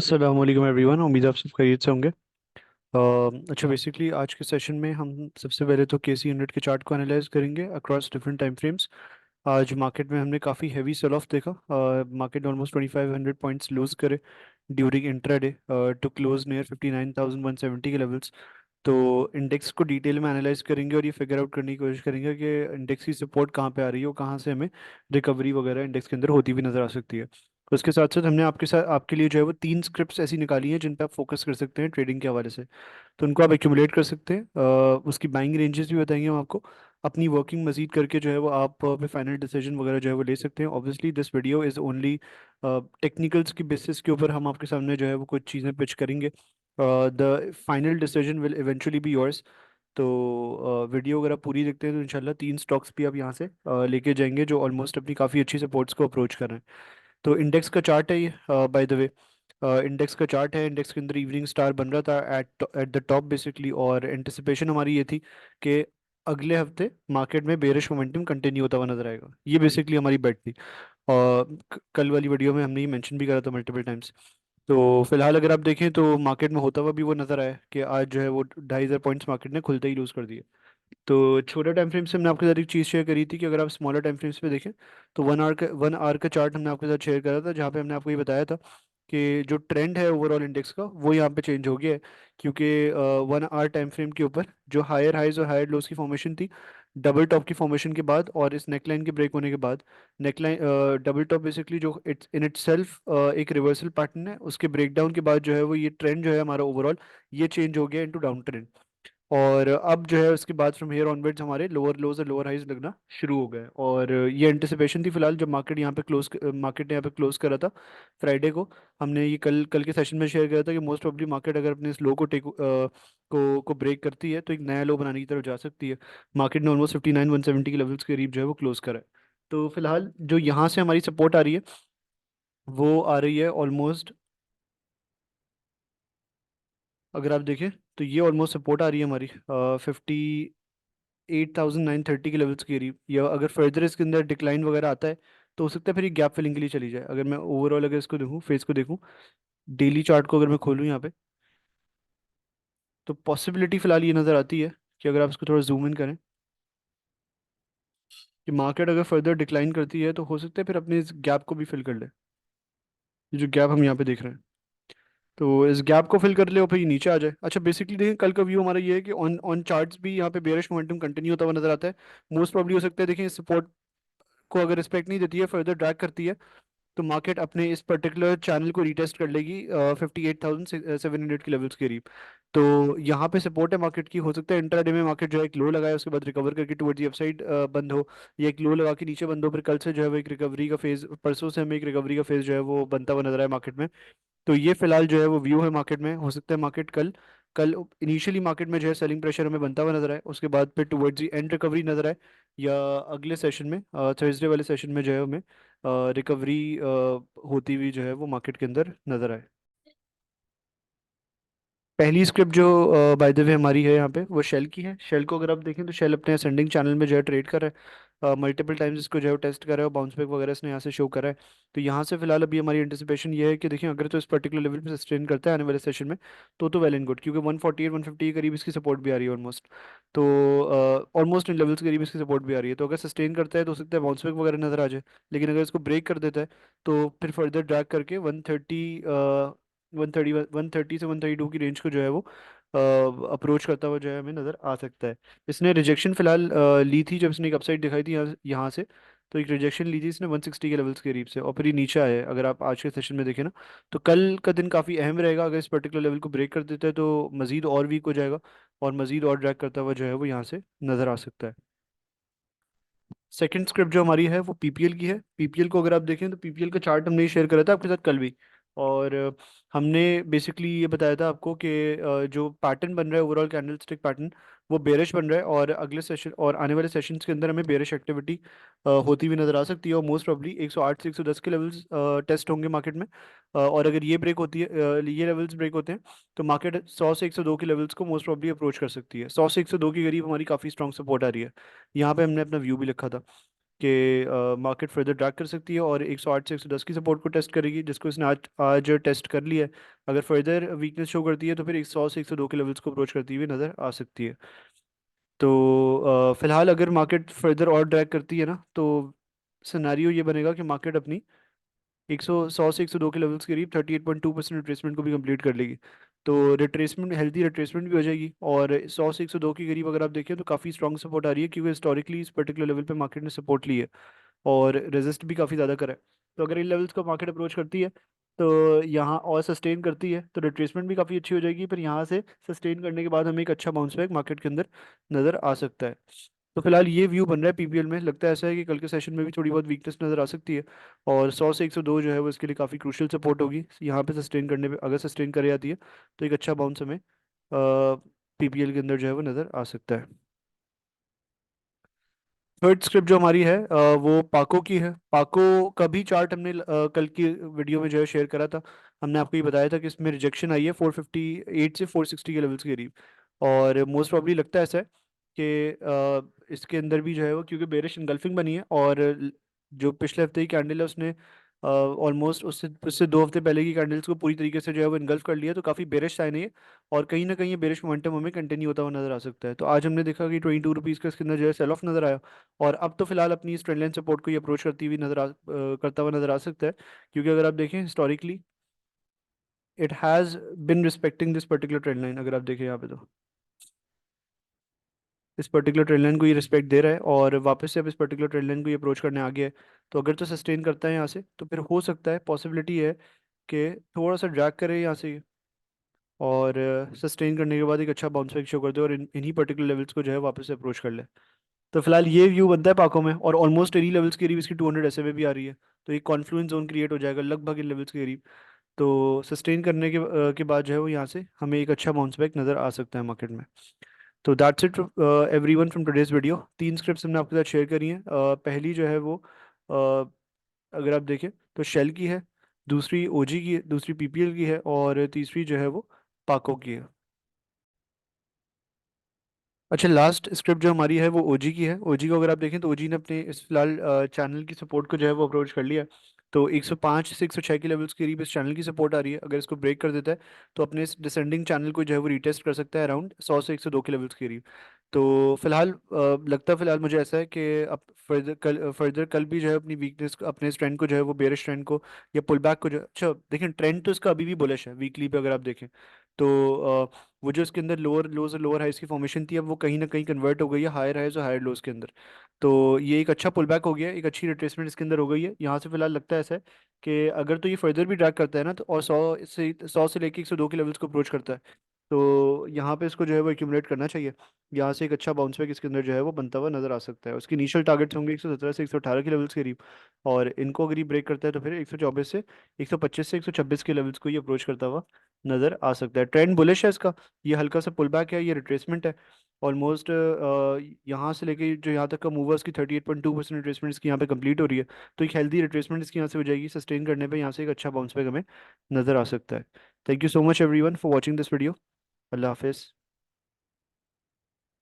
अस्सलाम वालेकुम एवरीवन। उम्मीद है आप सब खैरियत से होंगे। अच्छा, बेसिकली आज के सेशन में हम सबसे पहले तो केसी यूनिट के चार्ट को एनालाइज करेंगे अक्रॉस डिफरेंट टाइम फ्रेम्स। आज मार्केट में हमने काफ़ी हैवी सेल ऑफ देखा। मार्केट ऑलमोस्ट 2500 पॉइंट्स लूज करे during intraday to close near 59,170 के लेवल्स। तो इंडेक्स को डिटेल में एनालाइज करेंगे और ये फिगर आउट करने की कोशिश करेंगे कि इंडेक्स की सपोर्ट कहाँ पे आ रही है और कहाँ से हमें रिकवरी वगैरह इंडेक्स के अंदर होती हुई नजर आ सकती है। उसके साथ साथ हमने आपके लिए जो है वो तीन स्क्रिप्ट्स ऐसी निकाली हैं जिन पे आप फोकस कर सकते हैं ट्रेडिंग के हवाले से। तो उनको आप एक्यूमुलेट कर सकते हैं। उसकी बाइंग रेंजेस भी बताएंगे हम आपको। अपनी वर्किंग मजीद करके जो है वो आप अपने फाइनल डिसीजन वगैरह जो है वो ले सकते हैं। Obviously this video is only technicals की बेसिस के ऊपर हम आपके सामने जो है वो कुछ चीज़ें पिच करेंगे। The final decision will eventually be yours. तो वीडियो अगर आप पूरी देखते हैं तो इंशाल्लाह तीन स्टॉक्स भी आप यहाँ से लेके जाएंगे जो ऑलमोस्ट अपनी काफ़ी अच्छी सपोर्ट्स को अप्रोच कर रहे हैं। तो इंडेक्स का चार्ट है ये, बाय द वे। इंडेक्स का चार्ट है। इंडेक्स के अंदर इवनिंग स्टार बन रहा था at at the top basically, और एंटिसिपेशन हमारी ये थी कि अगले हफ्ते मार्केट में बेरिश मोमेंटम कंटिन्यू होता हुआ नजर आएगा। ये बेसिकली हमारी बेट थी। और कल वाली वीडियो में हमने ये मेंशन भी करा था मल्टीपल टाइम्स। तो फिलहाल अगर आप देखें तो मार्केट में होता हुआ भी वो नजर आया कि आज जो है वो 2,500 पॉइंट्स मार्केट ने खुलते ही लूज कर दिए। तो छोटे टाइम फ्रेम से हमने आपके साथ एक चीज़ शेयर करी थी कि अगर आप स्मॉलर टाइम फ्रेम्स पे देखें तो 1 आवर का चार्ट हमने आपके साथ शेयर करा था, जहाँ पे हमने आपको ये बताया था कि जो ट्रेंड है ओवरऑल इंडेक्स का वो यहाँ पे चेंज हो गया है। क्योंकि 1 आवर टाइम फ्रेम के ऊपर जो हायर हाइज और हायर लोज की फॉर्मेशन थी डबल टॉप की फॉर्मेशन के बाद और इस नेकलाइन के ब्रेक होने के बाद, नेकलाइन डबल टॉप बेसिकली जो इट्स इन इट सेल्फ एक रिवर्सल पैटर्न है, उसके ब्रेकडाउन के बाद जो है वो ये ट्रेंड जो है हमारा ओवरऑल ये चेंज हो गया इनटू डाउन ट्रेंड। और अब जो है उसके बाद फ्रॉम हेयर ऑनवर्ड्स हमारे लोअर लोज और लोअर हाइज लगना शुरू हो गए। और ये एंटिसिपेशन थी फिलहाल जब मार्केट ने यहाँ पे क्लोज करा था फ्राइडे को। हमने ये कल कल के सेशन में शेयर किया था कि मोस्ट प्रोबेबली मार्केट अगर अपने इस लो को ब्रेक करती है तो एक नया लो बनाने की तरफ जा सकती है। मार्केट ने ऑलमोस्ट 59,170 के लेवल्स के करीब जो है वो क्लोज करा है। तो फिलहाल जो यहाँ से हमारी सपोर्ट आ रही है वो आ रही है ऑलमोस्ट, अगर आप देखें तो ये ऑलमोस्ट सपोर्ट आ रही है हमारी 58,930 के लेवल्स के करीब। या अगर फर्दर इसके अंदर डिक्लाइन वगैरह आता है तो हो सकता है फिर ये गैप फिलिंग के लिए चली जाए। अगर मैं ओवरऑल अगर इसको देखूँ फेस को देखूँ, डेली चार्ट को अगर मैं खोलूँ यहाँ पे, तो पॉसिबिलिटी फिलहाल ये नज़र आती है कि अगर आप इसको थोड़ा जूम इन करें कि मार्केट अगर फर्दर डिक्लाइन करती है तो हो सकता है फिर अपने इस गैप को भी फिल कर ले। ये जो गैप हम यहाँ पे देख रहे हैं तो इस गैप को फिल कर ले और फिर ये नीचे आ जाए। अच्छा, बेसिकली देखिए कल का व्यू हमारा ये है कि ऑन ऑन चार्ट्स भी यहाँ पे बेयरिश मोमेंटम कंटिन्यू होता हुआ नजर आता है। मोस्ट प्रॉब्ली हो सकता है, देखिए सपोर्ट को अगर रिस्पेक्ट नहीं देती है फर्दर ड्रैग करती है तो मार्केट अपने इस पर्टिकुलर चैनल को रीटेस्ट कर लेगी 58,700 के लेवल्स के करीब। तो यहाँ पे सपोर्ट है मार्केट की। हो सकता है इंट्राडे में मार्केट जो है एक लो लगाए उसके बाद रिकवर करके टुवर्ड्स दी अपसाइड बंद हो, या एक लो लगा के नीचे बंद हो, फिर कल से जो है वो एक रिकवरी का फेज, परसों से हमें एक रिकवरी का फेज जो है वो बनता हुआ नजर आया मार्केट में। तो ये फिलहाल जो है वो व्यू है मार्केट में। हो सकता है मार्केट कल कल इनिशियली मार्केट में जो है सेलिंग प्रेशर हमें बनता हुआ नजर आए, उसके बाद फिर टुवर्ड्स दी एंड रिकवरी नजर आए, या अगले सेशन में थर्सडे वाले सेशन में जो है हमें रिकवरी होती हुई जो है वो मार्केट के अंदर नजर आए। पहली स्क्रिप्ट जो बाय द वे हमारी है यहाँ पे वो शेल की है। शेल को अगर आप देखें तो शेल अपने असेंडिंग चैनल में जो है ट्रेड कर रहा है। मल्टीपल टाइम्स इसको जो है टेस्ट कर रहा है और बाउंस बैक वगैरह इसने यहाँ से शो करा है। तो यहाँ से फिलहाल अभी हमारी एंटिसिपेशन ये है कि देखिए अगर तो इस पर्टिकुलर लेवल पे सस्टेन करता है आने वाले सेशन में तो वेल एंड गुड, क्योंकि 148 150 के करीब इसकी सपोर्ट भी आ रही है ऑलमोस्ट। तो ऑलमोस्ट इन लेवल्स के करीब इसकी सपोर्ट भी आ रही है। तो अगर सस्टेन करता है तो हो सकता है बाउंस बैक वगैरह नजर आ जाए। लेकिन अगर इसको ब्रेक कर देता है तो फिर फर्दर ड्रैग करके 130 से 132 की रेंज को जो है वो अप्रोच करता हुआ जो है हमें नज़र आ सकता है। इसने रिजेक्शन फिलहाल ली थी जब इसने एक अपसाइड दिखाई थी यहाँ से। तो एक रिजेक्शन ली थी इसने 160 के लेवल्स के करीब से और फिर ये नीचे आया है। अगर आप आज के सेशन में देखें ना तो कल का दिन काफ़ी अहम रहेगा। अगर इस पर्टिकुलर लेवल को ब्रेक कर देता है तो मज़ीद और वीक हो जाएगा और मज़ीद और ड्रैग करता हुआ जो है वो यहाँ से नज़र आ सकता है। सेकंड स्क्रिप्ट जो हमारी है वो पीपीएल की है। पीपीएल को अगर आप देखें तो पीपीएल का चार्ट हमने शेयर करा था आपके साथ कल भी। और हमने बेसिकली ये बताया था आपको कि जो पैटर्न बन रहा है ओवरऑल कैंडल स्टिक पैटर्न वो बेरिश बन रहा है और अगले सेशन और आने वाले सेशंस के अंदर हमें बेरिश एक्टिविटी होती हुई नजर आ सकती है। और मोस्ट प्रॉब्ली 108 से 110 के लेवल्स टेस्ट होंगे मार्केट में। और अगर ये ब्रेक होती है, ये लेवल्स ब्रेक होते हैं तो मार्केट 100 से 102 के लेवल्स को मोस्ट प्रॉब्ली अप्रोच कर सकती है। 100 से 102 के करीब हमारी काफ़ी स्ट्रॉन्ग सपोर्ट आ रही है। यहाँ पे हमने अपना व्यू भी लिखा था। कि मार्केट फर्दर ड्रैग कर सकती है और 108 से 110 की सपोर्ट को टेस्ट करेगी, जिसको इसने आज आज टेस्ट कर लिया है। अगर फर्दर वीकनेस शो करती है तो फिर 100 से 102 के लेवल्स को अप्रोच करती हुई नज़र आ सकती है। तो फिलहाल अगर मार्केट फर्दर और ड्रैग करती है ना, तो सिनेरियो ये बनेगा कि मार्केट अपनी 100 से 102 के लेवल्स के करीब 38.2% रिट्रेसमेंट को भी कंप्लीट कर लेगी। तो रिट्रेसमेंट, हेल्दी रिट्रेसमेंट भी हो जाएगी। और 100 से 102 के करीब अगर आप देखें तो काफ़ी स्ट्रॉन्ग सपोर्ट आ रही है, क्योंकि हिस्टोरिकली इस पर्टिकुलर लेवल पे मार्केट ने सपोर्ट ली है और रेजिस्ट भी काफ़ी ज़्यादा करा है। तो अगर इन लेवल्स को मार्केट अप्रोच करती है तो यहाँ और सस्टेन करती है तो रिट्रेसमेंट भी काफ़ी अच्छी हो जाएगी। फिर यहाँ से सस्टेन करने के बाद हमें एक अच्छा बाउंस बैक मार्केट के अंदर नज़र आ सकता है। तो फिलहाल ये व्यू बन रहा है पीपीएल में। लगता है ऐसा है कि कल के सेशन में भी थोड़ी बहुत वीकनेस नज़र आ सकती है, और 100 से 102 जो है वो इसके लिए काफ़ी क्रूशियल सपोर्ट होगी। यहाँ पे सस्टेन करने पे, अगर सस्टेन करे आती है तो एक अच्छा बाउंस हमें पीपीएल के अंदर जो है वो नज़र आ सकता है। थर्ड स्क्रिप्ट जो हमारी है वो पाको की है। पाको का भी चार्ट हमने कल की वीडियो में जो है शेयर करा था। हमने आपको ये बताया था कि इसमें रिजेक्शन आई है 458 से 460 के लेवल्स के करीब। और मोस्ट प्रॉब्ली लगता है ऐसा है कि इसके अंदर भी जो है वो, क्योंकि बेरिश इनगल्फिंग बनी है और जो पिछले हफ्ते की कैंडल है उसने ऑलमोस्ट उससे उससे 2 हफ्ते पहले की कैंडल्स को पूरी तरीके से जो है वो इनगल्फ कर लिया। तो काफ़ी बेरिश साइन है ये, और कहीं ना कहीं ये बेरिश मोमेंटम हमें कंटिन्यू होता हुआ नजर आ सकता है। तो आज हमने देखा कि 22 रुपीज़ का इसके अंदर जो है सेल ऑफ नजर आया, और अब तो फिलहाल अपनी इस ट्रेंड लाइन सपोर्ट को ये अप्रोच करती हुई करता हुआ नजर आ सकता है। क्योंकि अगर आप देखें historically, it has been respecting this particular trend line. अगर आप देखें यहाँ पे तो इस पर्टिकुलर ट्रेंड लाइन को ये रिस्पेक्ट दे रहा है, और वापस से अब इस पर्टिकुलर ट्रेंड लाइन को ये अप्रोच करने आ गया है। तो अगर तो सस्टेन करता है यहाँ से तो फिर हो सकता है, पॉसिबिलिटी है कि थोड़ा सा ड्रैग करे यहाँ से, और सस्टेन करने के बाद एक अच्छा बाउंस बैक शो कर दे और इन्हीं पर्टिकुलर लेवल्स को जो है वापस से अप्रोच कर ले। तो फिलहाल ये व्यू बनता है पाको में, और ऑलमोस्ट इन्हीं लेवल्स के करीब इसकी 200 SMA भी आ रही है। तो एक कॉन्फ्लुएंस जोन क्रिएट हो जाएगा लगभग इन लेवल्स के करीब। तो सस्टेन करने के बाद जो है वो यहाँ से हमें एक अच्छा बाउंस बैक नज़र आ सकता है मार्केट में। तो that's it everyone from today's video. 3 scripts हमने आपके साथ शेयर करी हैं। पहली जो है वो अगर आप देखें तो शेल की है, दूसरी ओजी की है, दूसरी पीपीएल की है, और तीसरी जो है वो पाको की है। अच्छा, लास्ट स्क्रिप्ट जो हमारी है वो ओजी की है। ओजी को अगर आप देखें तो ओजी ने अपने इस फिलहाल चैनल की सपोर्ट को जो है वो अप्रोच कर लिया है। तो 105 से 106 के लेवल्स के करीब इस चैनल की सपोर्ट आ रही है। अगर इसको ब्रेक कर देता है तो अपने इस डिसेंडिंग चैनल को जो है वो रीटेस्ट कर सकता है अराउंड 100 से 102 के लेवल्स के करीब। तो फिलहाल लगता है फिलहाल मुझे ऐसा है कि अब फर्दर कल भी जो है अपनी वीकनेस, अपने इस ट्रेंड को जो है वो बेरिश ट्रेंड को या पुल बैक को जो, अच्छा देखें ट्रेंड तो इसका अभी भी बुलिश है वीकली पे अगर आप देखें तो वो जो इसके अंदर लोअर लोज और लोअर हाइस की फॉर्मेशन थी अब वो कहीं ना कहीं कन्वर्ट हो गई है हायर हाइस और हायर लोज के अंदर। तो ये एक अच्छा पुल बैक हो गया है, एक अच्छी रिट्रेसमेंट इसके अंदर हो गई है। यहाँ से फिलहाल लगता है ऐसा है कि अगर तो ये फर्दर भी ड्रैग करता है ना, तो और 100 से लेके 102 के लेवल्स को अप्रोच करता है, तो यहाँ पे इसको जो है वो एक्यूमुलेट करना चाहिए। यहाँ से एक अच्छा बाउंस बैक इसके अंदर जो है वो बनता हुआ नजर आ सकता है। उसके इनिशियल टारगेट्स होंगे 117 से 118 के लेवल्स के करीब, और इनको अगर ये ब्रेक करता है तो फिर 124 से 125 से 126 के लेवल्स को ये अप्रोच करता हुआ नजर आ सकता है। ट्रेंड बुलिश है इसका, ये हल्का सा पुल बैक है, ये रिट्रेसमेंट है। ऑलमोस्ट यहाँ से लेके जो यहाँ तक का मूव है उसकी 38.2% रिट्रेसमेंट इसकी यहाँ पे कंप्लीट हो रही है। तो एक हेल्दी रिट्रेसमेंट इसकी यहाँ से हो जाएगी। सस्टेन करने पे यहाँ से एक अच्छा बाउंस बैक हमें नजर आ सकता है। Thank you so much everyone for watching this video. अल्लाह हाफिज़।